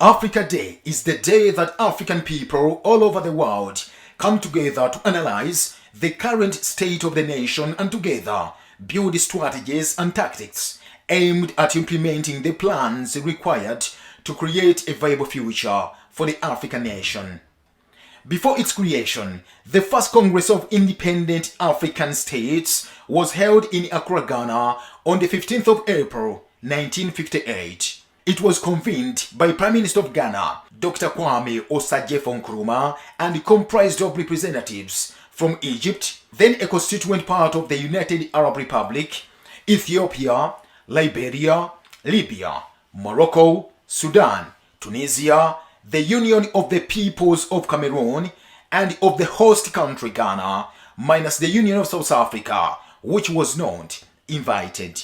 Africa Day is the day that African people all over the world come together to analyze the current state of the nation and together build strategies and tactics aimed at implementing the plans required to create a viable future for the African nation. Before its creation, the first Congress of Independent African States was held in Accra, Ghana on the 15th of April, 1958. It was convened by Prime Minister of Ghana, Dr. Kwame Osagyefo Nkrumah, and comprised of representatives from Egypt, then a constituent part of the United Arab Republic, Ethiopia, Liberia, Libya, Morocco, Sudan, Tunisia, the Union of the Peoples of Cameroon, and of the host country Ghana, minus the Union of South Africa, which was not invited.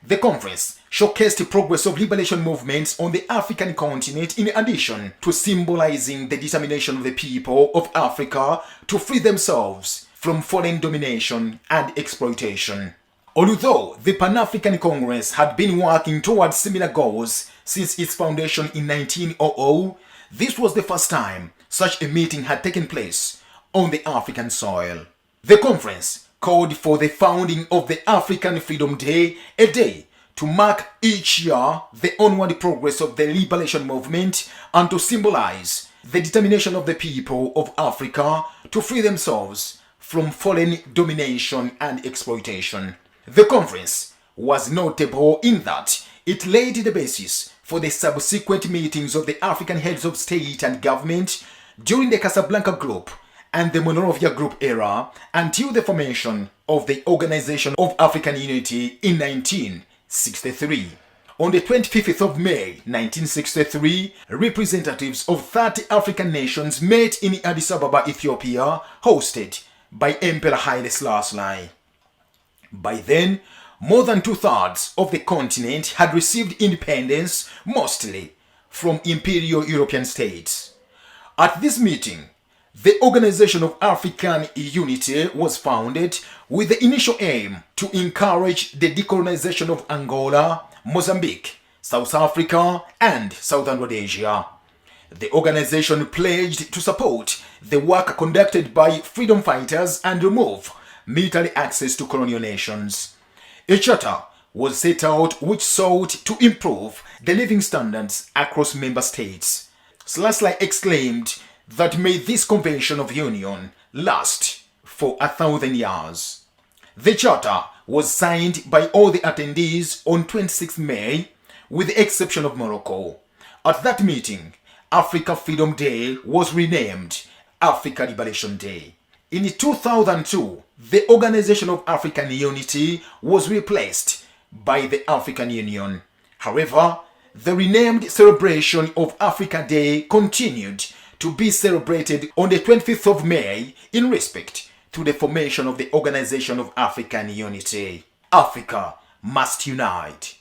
The conference showcased the progress of liberation movements on the African continent in addition to symbolizing the determination of the people of Africa to free themselves from foreign domination and exploitation. Although the Pan-African Congress had been working towards similar goals since its foundation in 1900, this was the first time such a meeting had taken place on the African soil. The conference called for the founding of the African Freedom Day, a day to mark each year the onward progress of the liberation movement and to symbolize the determination of the people of Africa to free themselves from foreign domination and exploitation. The conference was notable in that it laid the basis for the subsequent meetings of the African heads of state and government during the Casablanca Group and the Monrovia Group era until the formation of the Organization of African Unity in 1963. On the 25th of May 1963, representatives of 30 African nations met in Addis Ababa, Ethiopia, hosted by Emperor Haile Selassie. By then, more than two-thirds of the continent had received independence, mostly from imperial European states. At this meeting, the Organization of African Unity was founded with the initial aim to encourage the decolonization of Angola, Mozambique, South Africa, and Southern Rhodesia. The organization pledged to support the work conducted by freedom fighters and remove military access to colonial nations. A charter was set out which sought to improve the living standards across member states. Selassie exclaimed that may this convention of union last for 1,000 years. The charter was signed by all the attendees on 26 May, with the exception of Morocco. At that meeting, Africa Freedom Day was renamed Africa Liberation Day. In 2002, the Organization of African Unity was replaced by the African Union. However, the renamed celebration of Africa Day continued to be celebrated on the 25th of May in respect to the formation of the Organization of African Unity. Africa must unite.